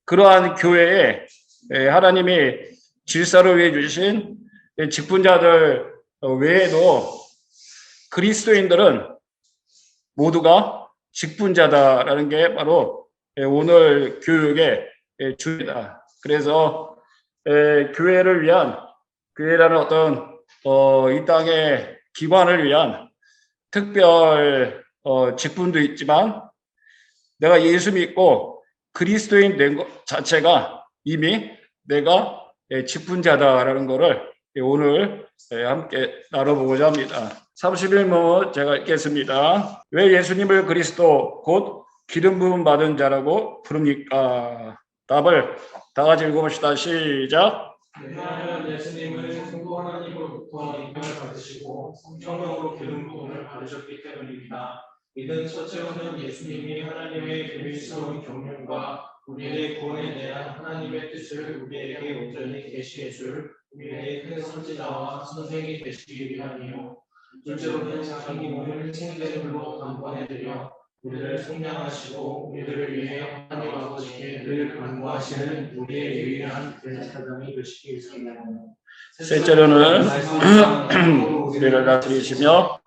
그러한 교회에 하나님이 질서를 위해 주신 직분자들 외에도 그리스도인들은 모두가 직분자다라는 게 바로 오늘 교육의 주입니다. 그래서 교회를 위한, 교회라는 어떤 이 땅의 기관을 위한 특별 직분도 있지만, 내가 예수 믿고 그리스도인 된 것 자체가 이미 내가 직분자다라는 것을 오늘 함께 나눠보고자 합니다. 31문 제가 읽겠습니다. 왜 예수님을 그리스도 곧 기름 부음 받은 자라고 부릅니까? 답을 다 같이 읽어봅시다. 시작. 왜냐하면 예수님은 성부 하나님으로부터 임명을 받으시고 성령으로 기름 부음을 받으셨기 때문입니다. 이는 첫째로는 예수님이 하나님의 비밀스러운 경륜과 우리의 구원에 대한 하나님의 뜻을 우리에게 온전히 계시해 줄 우리의 큰 선지자와 선생이 되시기 위함이요. 둘째로는 자기 몸을 생제물로 단번해드려 우리를 속량하시고 우리들을 위해 하나님 아버지께 늘 간구하시는 우리의 유일한 대제사장이 되시기 위함이요. 셋째로는 우리를 다스리시며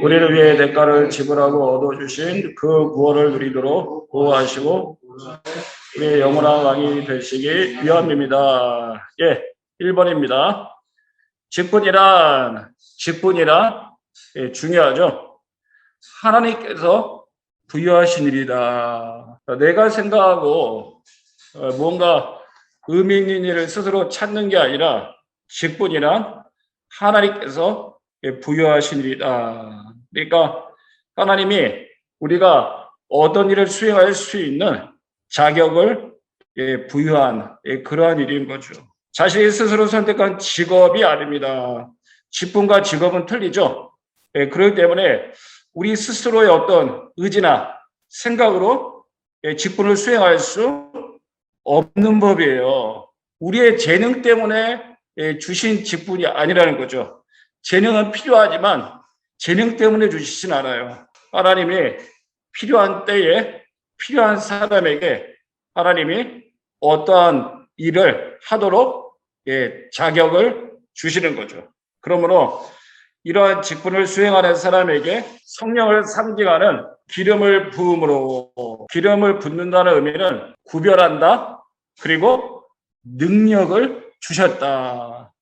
우리를 위해 대가를 지불하고 얻어주신 그 구원을 누리도록 보호하시고 우리의 영원한 왕이 되시기 위함입니다. 1번입니다. 직분이란 중요하죠. 하나님께서 부여하신 일이다. 내가 생각하고 뭔가 의미 있는 일을 스스로 찾는 게 아니라 직분이란 하나님께서 부여하신 일이다. 그러니까 하나님이 우리가 어떤 일을 수행할 수 있는 자격을 부여한 그러한 일인 거죠. 자신이 스스로 선택한 직업이 아닙니다. 직분과 직업은 틀리죠. 그렇기 때문에 우리 스스로의 어떤 의지나 생각으로 직분을 수행할 수 없는 법이에요. 우리의 재능 때문에 주신 직분이 아니라는 거죠. 재능은 필요하지만 재능 때문에 주시진 않아요. 하나님이 필요한 때에 필요한 사람에게 하나님이 어떠한 일을 하도록 자격을 주시는 거죠. 그러므로 이러한 직분을 수행하는 사람에게 성령을 상징하는 기름을 부음으로, 기름을 붓는다는 의미는 구별한다, 그리고 능력을 주셨다.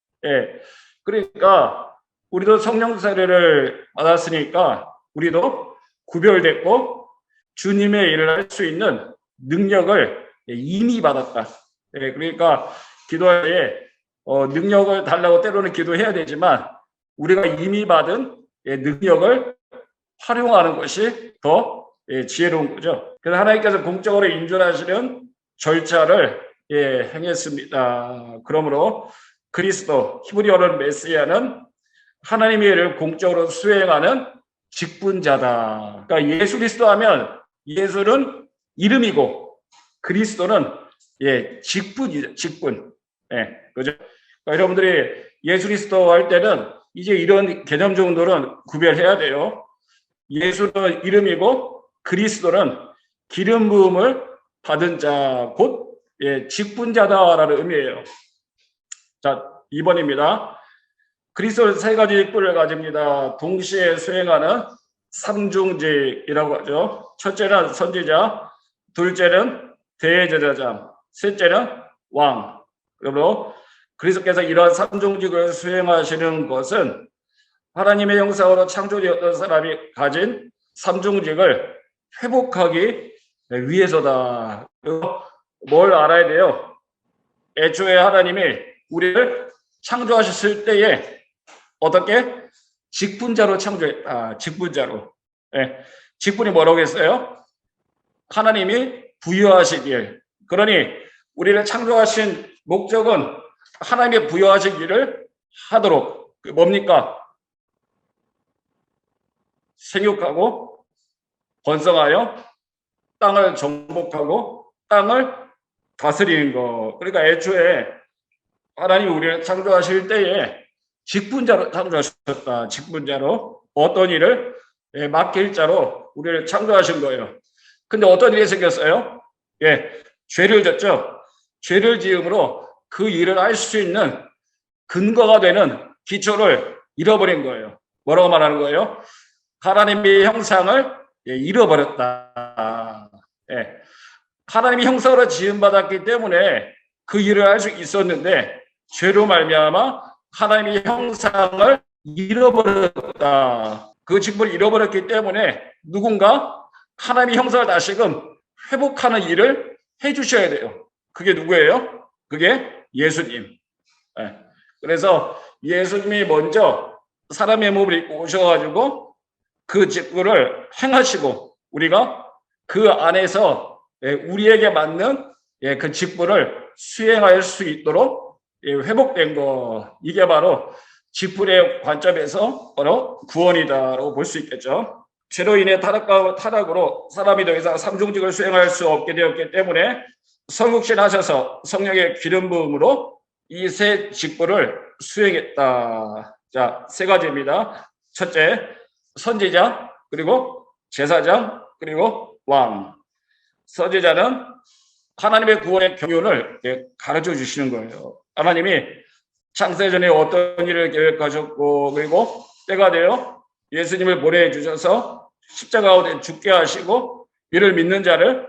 그러니까 우리도 성령 세례를 받았으니까 우리도 구별됐고 주님의 일을 할 수 있는 능력을 이미 받았다. 그러니까 기도할 때 능력을 달라고 때로는 기도해야 되지만 우리가 이미 받은 능력을 활용하는 것이 더 지혜로운 거죠. 그래서 하나님께서 공적으로 인준하시는 절차를 행했습니다. 그러므로 그리스도, 히브리어는 메시아는 하나님의 일을 공적으로 수행하는 직분자다. 그러니까 예수 그리스도 하면 예수는 이름이고 그리스도는 직분이죠. 직분. 그죠? 그러니까 여러분들이 예수 그리스도 할 때는 이제 이런 개념 정도는 구별해야 돼요. 예수는 이름이고 그리스도는 기름 부음을 받은 자, 곧 직분자다라는 의미예요. 자, 2번입니다. 그리스도는 세 가지 직분을 가집니다. 동시에 수행하는 삼중직이라고 하죠. 첫째는 선지자, 둘째는 대제사장, 셋째는 왕. 그러므로 그리스도께서 이러한 삼중직을 수행하시는 것은 하나님의 형상으로 창조되었던 사람이 가진 삼중직을 회복하기 위해서다. 뭘 알아야 돼요? 애초에 하나님이 우리를 창조하셨을 때에 어떻게? 직분자로 창조했다. 직분자로. 직분이 뭐라고 했어요? 하나님이 부여하신 일. 그러니 우리를 창조하신 목적은 하나님의 부여하신 일을 하도록. 뭡니까? 생육하고 번성하여 땅을 정복하고 땅을 다스리는 거. 그러니까 애초에 하나님이 우리를 창조하실 때에 직분자로 창조하셨다. 직분자로 어떤 일을 맡길 자로 우리를 창조하신 거예요. 근데 어떤 일이 생겼어요? 죄를 졌죠. 죄를 지음으로 그 일을 할 수 있는 근거가 되는 기초를 잃어버린 거예요. 뭐라고 말하는 거예요? 하나님의 형상을 잃어버렸다. 예. 하나님의 형상으로 지음받았기 때문에 그 일을 할 수 있었는데 죄로 말미암아 하나님의 형상을 잃어버렸다. 그 직분을 잃어버렸기 때문에 누군가 하나님의 형상을 다시금 회복하는 일을 해주셔야 돼요. 그게 누구예요? 그게 예수님. 예. 그래서 예수님이 먼저 사람의 몸을 입고 오셔가지고 그 직분을 행하시고 우리가 그 안에서 우리에게 맞는 그 직분을 수행할 수 있도록 회복된 거, 이게 바로 직분의 관점에서 바로 구원이다라고 볼 수 있겠죠. 죄로 인해 타락으로 사람이 더 이상 삼중직을 수행할 수 없게 되었기 때문에 성육신하셔서 성령의 기름 부음으로 이 세 직분을 수행했다. 자, 세 가지입니다. 첫째, 선지자, 그리고 제사장, 그리고 왕. 선지자는 하나님의 구원의 경륜을 가르쳐 주시는 거예요. 하나님이 창세 전에 어떤 일을 계획하셨고, 그리고 때가 되어 예수님을 보내주셔서 십자가에 죽게 하시고 이를 믿는 자를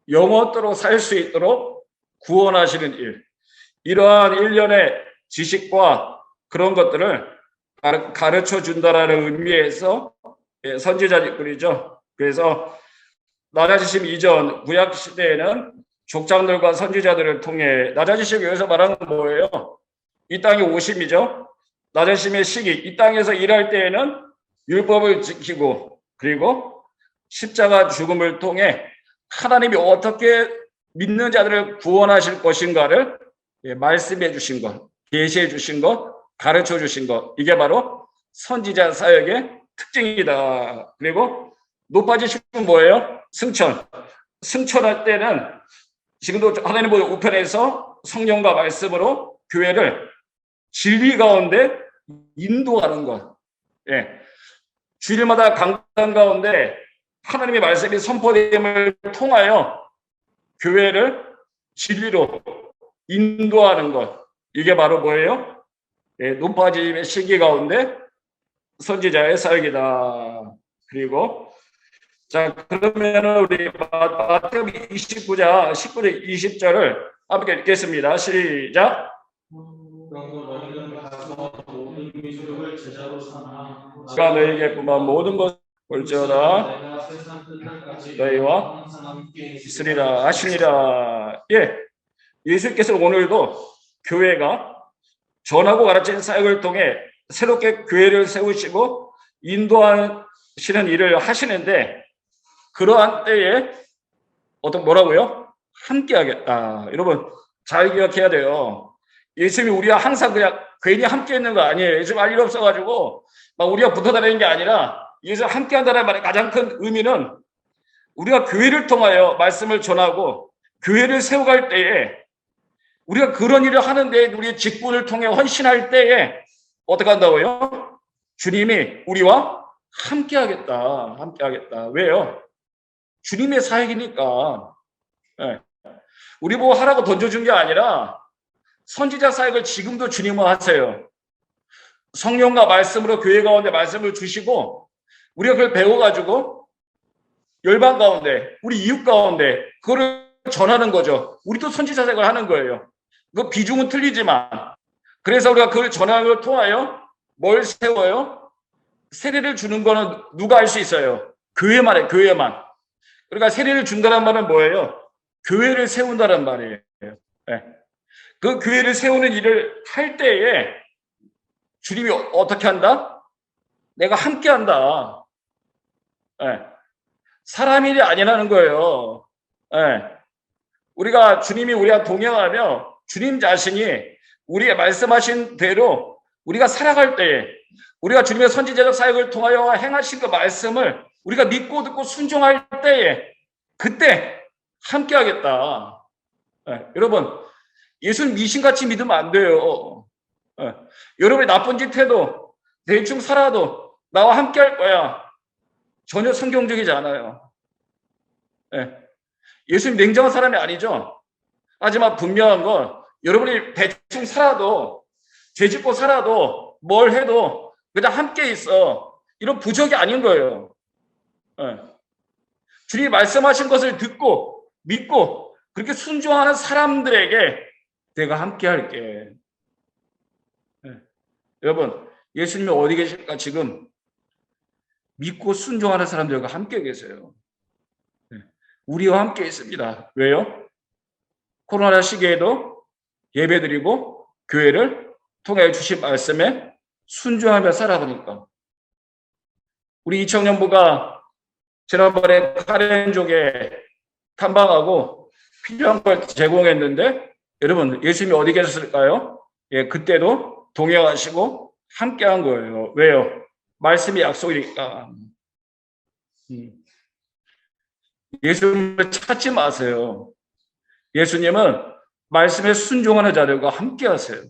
영원토록 살 수 있도록 구원하시는 일, 이러한 일련의 지식과 그런 것들을 가르쳐 준다라는 의미에서 선지자 직분이죠. 그래서 낮아지심 이전 구약 시대에는 족장들과 선지자들을 통해, 낮아지심 여기서 말하는 건 뭐예요? 이 땅이 오심이죠. 낮아지심의 시기, 이 땅에서 일할 때에는 율법을 지키고 그리고 십자가 죽음을 통해 하나님이 어떻게 믿는 자들을 구원하실 것인가를 말씀해 주신 것, 계시해 주신 것, 가르쳐 주신 것, 이게 바로 선지자 사역의 특징이다. 그리고 높아지심은 뭐예요? 승천. 승천할 때는 지금도 하나님 보좌 우편에서 성령과 말씀으로 교회를 진리 가운데 인도하는 것. 예. 주일마다 강단 가운데 하나님의 말씀이 선포됨을 통하여 교회를 진리로 인도하는 것. 이게 바로 뭐예요? 높아짐의 시기 가운데 선지자의 사역이다. 그리고 자, 그러면 우리 마태복음 29장 19절 20절을 함께 읽겠습니다. 시작. 너희는 가서 모든 민족을 제자로 삼아 내가 너희에게뿐만 모든 것을 볼지어다 내가 세상 끝날까지 너희와 항상 함께 있으리라 하시니라. 예수께서 오늘도 교회가 전하고 가르치는 사역을 통해 새롭게 교회를 세우시고 인도하시는 일을 하시는데, 그러한 때에 뭐라고요? 함께 하겠다. 여러분 잘 기억해야 돼요. 예수님이 우리와 항상 그냥 괜히 함께 있는 거 아니에요. 예수님 할 일 없어가지고 막 우리가 붙어 다니는 게 아니라, 예수님 함께 한다는 말의 가장 큰 의미는 우리가 교회를 통하여 말씀을 전하고 교회를 세워갈 때에, 우리가 그런 일을 하는데 우리의 직분을 통해 헌신할 때에 어떻게 한다고요? 주님이 우리와 함께 하겠다. 함께 하겠다. 왜요? 주님의 사역이니까. 우리 보고 하라고 던져준 게 아니라 선지자 사역을 지금도 주님은 하세요. 성령과 말씀으로 교회 가운데 말씀을 주시고 우리가 그걸 배워가지고 열방 가운데, 우리 이웃 가운데 그거를 전하는 거죠. 우리도 선지자 사역을 하는 거예요. 그 비중은 틀리지만, 그래서 우리가 그걸 전하는 걸 통하여 뭘 세워요? 세례를 주는 거는 누가 할 수 있어요? 교회만 해, 교회만. 그러니까 세례를 준다는 말은 뭐예요? 교회를 세운다는 말이에요. 그 교회를 세우는 일을 할 때에 주님이 어떻게 한다? 내가 함께 한다. 사람 일이 아니라는 거예요. 우리가 주님이 우리와 동행하며 주님 자신이 우리의 말씀하신 대로 우리가 살아갈 때에, 우리가 주님의 선지자적 사역을 통하여 행하신 그 말씀을 우리가 믿고 듣고 순종할 때에, 그때 함께 하겠다. 여러분, 예수는 미신같이 믿으면 안 돼요. 여러분이 나쁜 짓 해도, 대충 살아도 나와 함께 할 거야. 전혀 성경적이지 않아요. 예수님 냉정한 사람이 아니죠. 하지만 분명한 건 여러분이 대충 살아도 죄 짓고 살아도 뭘 해도 그냥 함께 있어. 이런 부족이 아닌 거예요. 예. 주님이 말씀하신 것을 듣고 믿고 그렇게 순종하는 사람들에게 내가 함께 할게. 예. 여러분, 예수님이 어디 계실까? 지금 믿고 순종하는 사람들과 함께 계세요. 예. 우리와 함께 있습니다. 왜요? 코로나 시기에도 예배드리고 교회를 통해 주신 말씀에 순종하며 살아보니까 우리 이청년부가 지난번에 카렌족에 탐방하고 필요한 걸 제공했는데 여러분 예수님이 어디 계셨을까요? 예, 그때도 동행하시고 함께한 거예요. 왜요? 말씀이 약속이니까. 예수님을 찾지 마세요. 예수님은 말씀에 순종하는 자들과 함께하세요.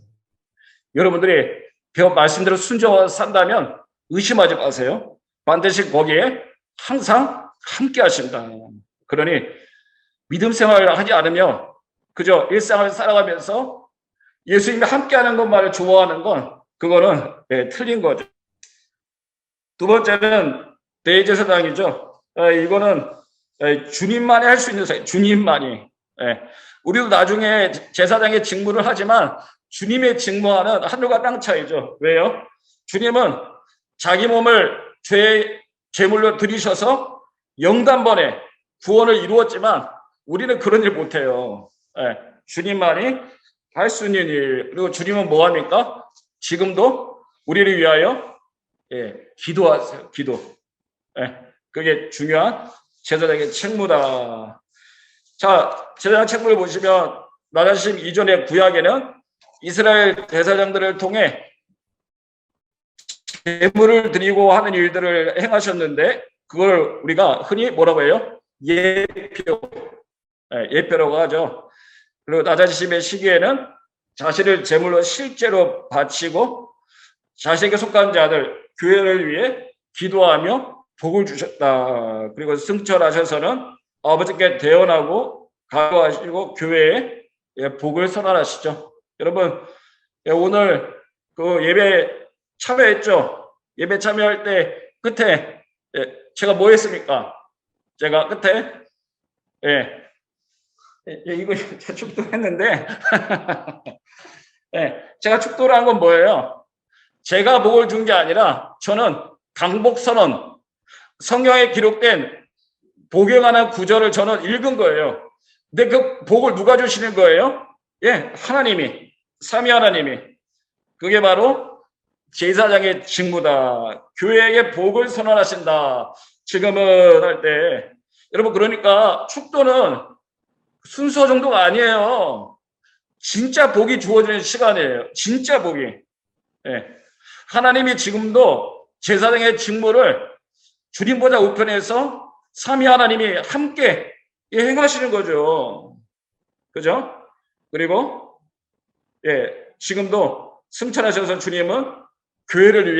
여러분들이 말씀대로 순종하고 산다면 의심하지 마세요. 반드시 거기에 항상 함께 하신다. 그러니 믿음 생활을 하지 않으며 그저 일상을 살아가면서 예수님이 함께하는 것만을 좋아하는 건 그거는 틀린 거죠. 두 번째는 대제사장이죠. 이거는 주님만이 할 수 있는 사람, 주님만이. 우리도 나중에 제사장의 직무를 하지만 주님의 직무와는 하늘과 땅 차이죠. 왜요? 주님은 자기 몸을 죄의 제물로 드리셔서 영단번에 구원을 이루었지만 우리는 그런 일 못해요. 주님만이 할 수 있는 일. 그리고 주님은 뭐합니까? 지금도 우리를 위하여 기도하세요. 기도. 그게 중요한 제사장의 책무다. 자, 제사장 책무를 보시면 나자심 이전의 구약에는 이스라엘 대사장들을 통해 제물을 드리고 하는 일들을 행하셨는데 그걸 우리가 흔히 뭐라고 해요? 예표. 예표라고 하죠. 그리고 나자심의 시기에는 자신을 제물로 실제로 바치고 자신에게 속한 자들, 교회를 위해 기도하며 복을 주셨다. 그리고 승천하셔서는 아버지께 대언하고 가로하시고 교회에 복을 선언하시죠. 여러분 오늘 그 예배 참여했죠. 예배 참여할 때 끝에 제가 뭐 했습니까? 제가 끝에 이거 축도했는데 제가 축도를 한 건 뭐예요? 제가 복을 준 게 아니라 저는 강복선언 성경에 기록된 복에 관한 구절을 저는 읽은 거예요. 근데 그 복을 누가 주시는 거예요? 하나님이, 삼위 하나님이. 그게 바로 제사장의 직무다. 교회에게 복을 선언하신다. 지금은 할 때. 여러분 그러니까 축도는 순서 정도가 아니에요. 진짜 복이 주어지는 시간이에요. 진짜 복이. 하나님이 지금도 제사장의 직무를 주님보다 우편에서 삼위 하나님이 함께 행하시는 거죠. 그죠? 그리고 지금도 승천하셔서 주님은 교회를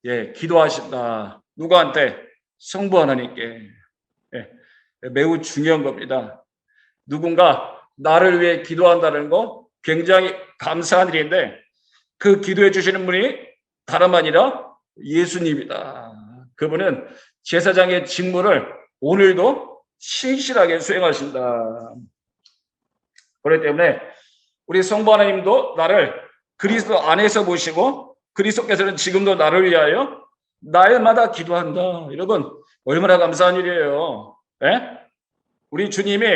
위해 기도하신다. 누구한테? 성부 하나님께. 매우 중요한 겁니다. 누군가 나를 위해 기도한다는 거 굉장히 감사한 일인데 그 기도해 주시는 분이 다름 아니라 예수님이다. 그분은 제사장의 직무를 오늘도 신실하게 수행하신다. 그렇기 때문에 우리 성부 하나님도 나를 그리스도 안에서 보시고 그리스도께서는 지금도 나를 위하여 날마다 기도한다. 여러분 얼마나 감사한 일이에요. 우리 주님이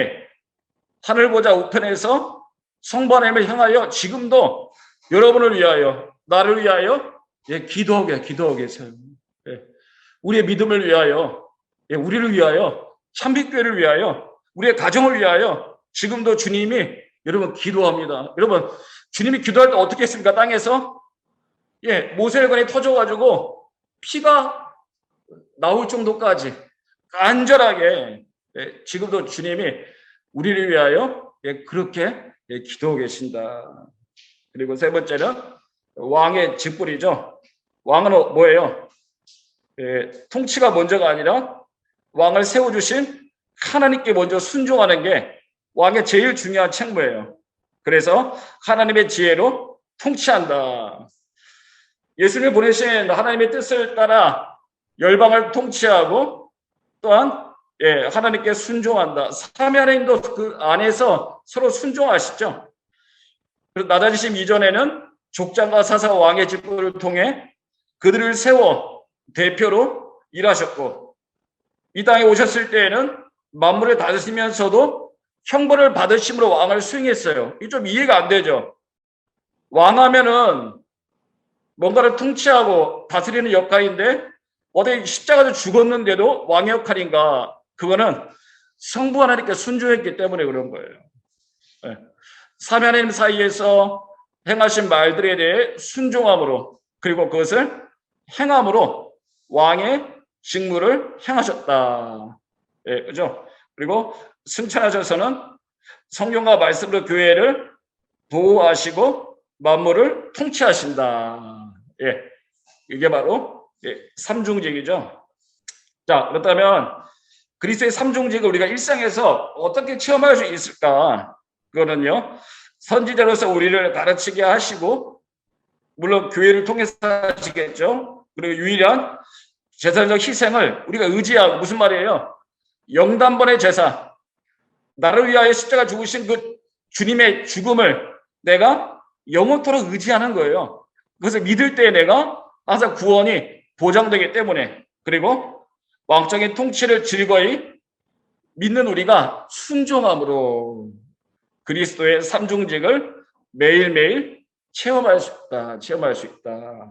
하늘 보좌 우편에서 성부 하나님을 향하여 지금도 여러분을 위하여 나를 위하여 기도하고 계세요. 우리의 믿음을 위하여 우리를 위하여 참빛교회를 위하여 우리의 가정을 위하여 지금도 주님이 여러분 기도합니다. 여러분 주님이 기도할 때 어떻게 했습니까? 땅에서 모세혈관이 터져가지고 피가 나올 정도까지 간절하게 지금도 주님이 우리를 위하여 그렇게 기도하고 계신다. 그리고 세 번째는 왕의 직분이죠. 왕은 뭐예요? 통치가 먼저가 아니라 왕을 세워주신 하나님께 먼저 순종하는 게 왕의 제일 중요한 책무예요. 그래서 하나님의 지혜로 통치한다. 예수를 보내신 하나님의 뜻을 따라 열방을 통치하고 또한 하나님께 순종한다. 삼위 하나님도 그 안에서 서로 순종하시죠. 낮아지심 이전에는 족장과 사사와 왕의 직분을 통해 그들을 세워 대표로 일하셨고 이 땅에 오셨을 때에는 만물을 다스리면서도 형벌을 받으심으로 왕을 수행했어요. 이게 좀 이해가 안 되죠. 왕하면은 뭔가를 통치하고 다스리는 역할인데 어디 십자가도 죽었는데도 왕의 역할인가? 그거는 성부 하나님께 순종했기 때문에 그런 거예요. 삼위 하나님 사이에서 행하신 말들에 대해 순종함으로 그리고 그것을 행함으로 왕의 직무를 행하셨다. 그죠? 그리고 승천하셔서는 성경과 말씀으로 교회를 보호하시고 만물을 통치하신다. 이게 바로 삼중직이죠. 자, 그렇다면 그리스도의 삼중직을 우리가 일상에서 어떻게 체험할 수 있을까? 그거는요, 선지자로서 우리를 가르치게 하시고, 물론 교회를 통해서 하시겠죠. 그리고 유일한 제사적 희생을 우리가 의지하고, 무슨 말이에요? 영단번의 제사, 나를 위하여 십자가 죽으신 그 주님의 죽음을 내가 영원토록 의지하는 거예요. 그것을 믿을 때 내가 항상 구원이 보장되기 때문에, 그리고 왕적인 통치를 즐거이 믿는 우리가 순종함으로 그리스도의 삼중직을 매일매일 체험할 수 있다.